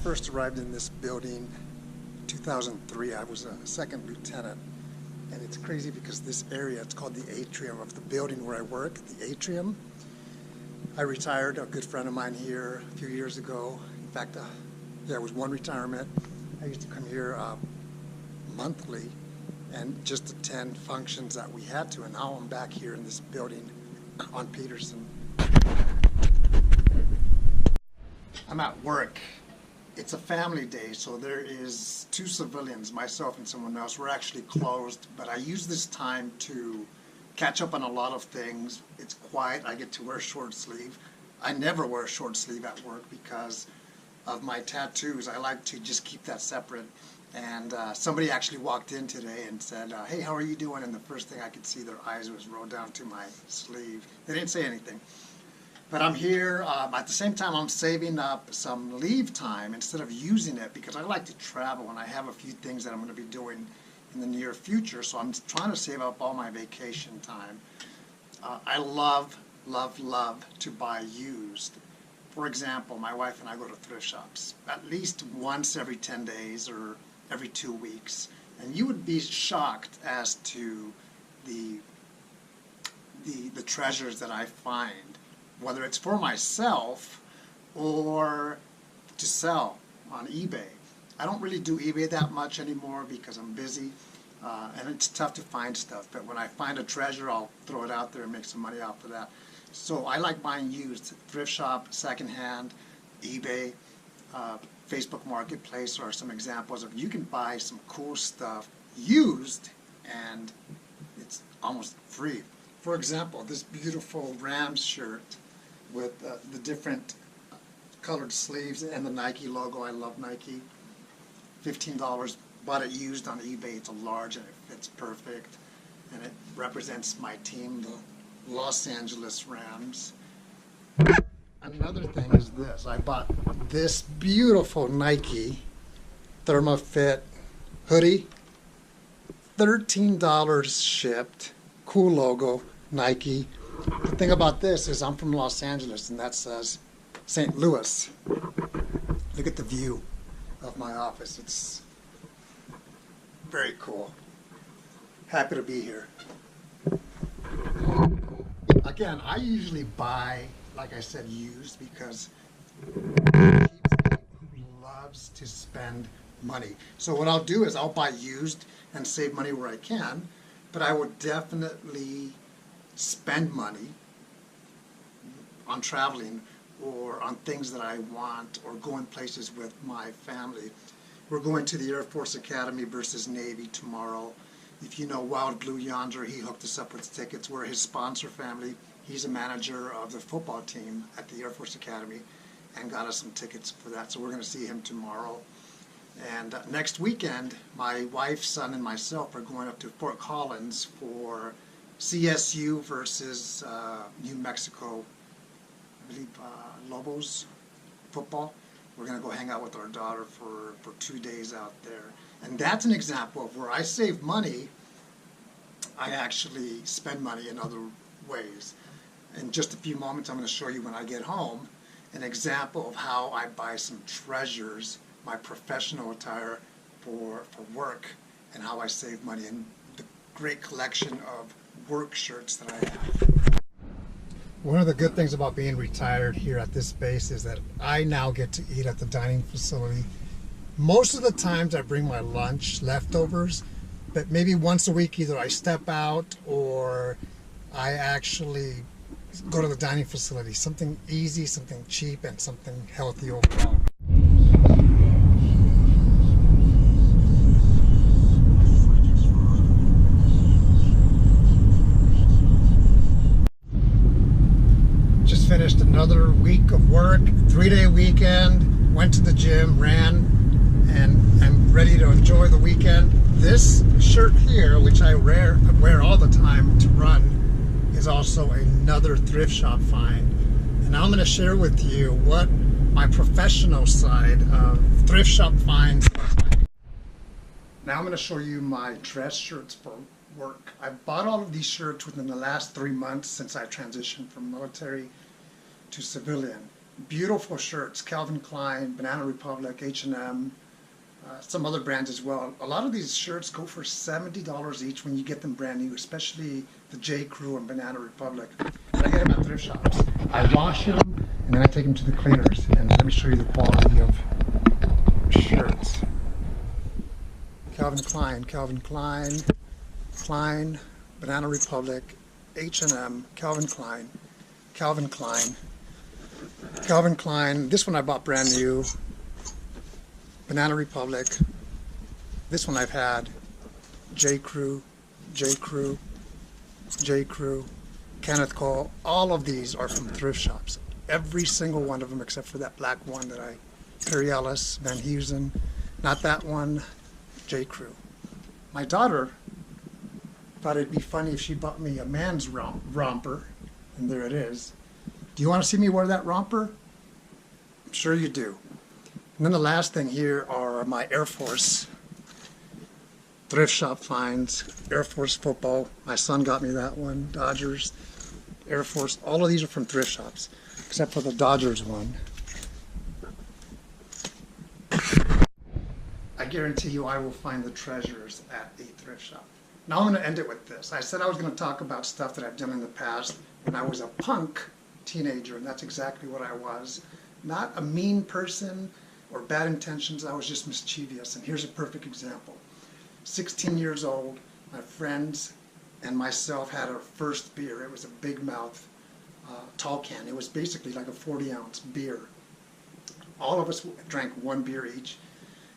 first arrived in this building 2003, I was a second lieutenant. And it's crazy because this area, it's called the atrium of the building where I work, the atrium. I retired, a good friend of mine here a few years ago. In fact, it was one retirement. I used to come here monthly and just attend functions that we had to. And now I'm back here in this building on Peterson. I'm at work. It's a family day, so there is two civilians, myself and someone else. We're actually closed, but I use this time to catch up on a lot of things. It's quiet. I get to wear short sleeve. I never wear short sleeve at work because of my tattoos. I like to just keep that separate. And somebody actually walked in today and said, hey, how are you doing? And the first thing I could see, their eyes was rolled down to my sleeve. They didn't say anything. But I'm here, at the same time I'm saving up some leave time instead of using it because I like to travel and I have a few things that I'm going to be doing in the near future, so I'm trying to save up all my vacation time. I love to buy used. For example, my wife and I go to thrift shops at least once every 10 days or every 2 weeks, and you would be shocked as to the treasures that I find, whether it's for myself or to sell on eBay. I don't really do eBay that much anymore because I'm busy and it's tough to find stuff, but when I find a treasure I'll throw it out there and make some money off of that. So I like buying used. Thrift shop, secondhand, eBay, Facebook Marketplace are some examples of you can buy some cool stuff used and it's almost free. For example, this beautiful Rams shirt with the different colored sleeves and the Nike logo. I love Nike. $15. Bought it used on eBay. It's a large and it fits perfect. And it represents my team, the Los Angeles Rams. Another thing is this. I bought this beautiful Nike ThermaFit hoodie. $13 shipped. Cool logo, Nike. The thing about this is I'm from Los Angeles and that says St. Louis. Look at the view of my office. It's very cool. Happy to be here. Again, I usually buy, like I said, used because it keeps me who loves to spend money. So what I'll do is I'll buy used and save money where I can, but I would definitely spend money on traveling or on things that I want or going places with my family. We're going to the Air Force Academy versus Navy tomorrow. If you know Wild Blue Yonder, he hooked us up with tickets. We're his sponsor family. He's a manager of the football team at the Air Force Academy and got us some tickets for that. So we're going to see him tomorrow. And next weekend, my wife, son, and myself are going up to Fort Collins for CSU versus New Mexico, I believe, Lobos football. We're going to go hang out with our daughter for 2 days out there. And that's an example of where I save money, I actually spend money in other ways. In just a few moments, I'm going to show you when I get home an example of how I buy some treasures, my professional attire for work, and how I save money, and the great collection of work shirts that I have. One of the good things about being retired here at this base is that I now get to eat at the dining facility. Most of the times I bring my lunch leftovers, but maybe once a week either I step out or I actually go to the dining facility. Something easy, something cheap, and something healthy overall. Finished another week of work, 3-day weekend, went to the gym, ran, and I'm ready to enjoy the weekend. This shirt here, which I wear all the time to run, is also another thrift shop find. And I'm going to share with you what my professional side of thrift shop finds looks like. Now I'm going to show you my dress shirts for work. I bought all of these shirts within the last 3 months since I transitioned from military to civilian. Beautiful shirts, Calvin Klein, Banana Republic, H&M, some other brands as well. A lot of these shirts go for $70 each when you get them brand new, especially the J. Crew and Banana Republic. But I get them at thrift shops. I wash them and then I take them to the cleaners. And let me show you the quality of shirts. Calvin Klein, Banana Republic, H&M, Calvin Klein. This one I bought brand new. Banana Republic. This one I've had. J. Crew, Kenneth Cole. All of these are from thrift shops. Every single one of them except for that black one that Perry Ellis, Van Heusen. Not that one, J. Crew. My daughter thought it'd be funny if she bought me a man's romper, and there it is. Do you want to see me wear that romper? I'm sure you do. And then the last thing here are my Air Force thrift shop finds. Air Force football. My son got me that one. Dodgers, Air Force. All of these are from thrift shops, except for the Dodgers one. I guarantee you I will find the treasures at a thrift shop. Now I'm going to end it with this. I said I was going to talk about stuff that I've done in the past when I was a punk teenager, and that's exactly what I was. Not a mean person or bad intentions, I was just mischievous. And here's a perfect example. 16 years old, my friends and myself had our first beer. It was a Big Mouth tall can. It was basically like a 40-ounce beer. All of us drank one beer each,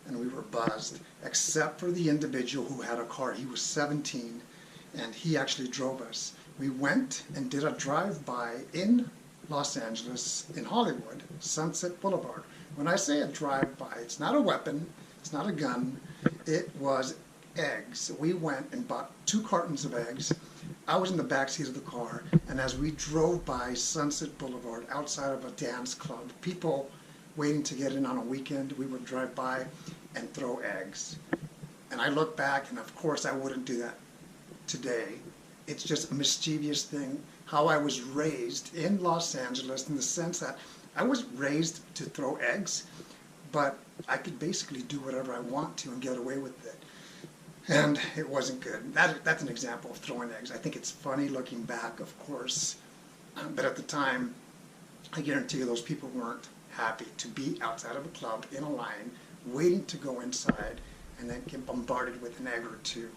and we were buzzed, except for the individual who had a car. He was 17, and he actually drove us. We went and did a drive-by in Los Angeles, in Hollywood, Sunset Boulevard. When I say a drive-by, it's not a weapon, it's not a gun, it was eggs. We went and bought 2 cartons of eggs. I was in the back seat of the car, and as we drove by Sunset Boulevard outside of a dance club, people waiting to get in on a weekend, we would drive by and throw eggs. And I look back, and of course I wouldn't do that today. It's just a mischievous thing, how I was raised in Los Angeles, in the sense that I was raised to throw eggs, but I could basically do whatever I want to and get away with it. And it wasn't good. That's an example of throwing eggs. I think it's funny looking back, of course, but at the time, I guarantee you those people weren't happy to be outside of a club in a line, waiting to go inside, and then get bombarded with an egg or two.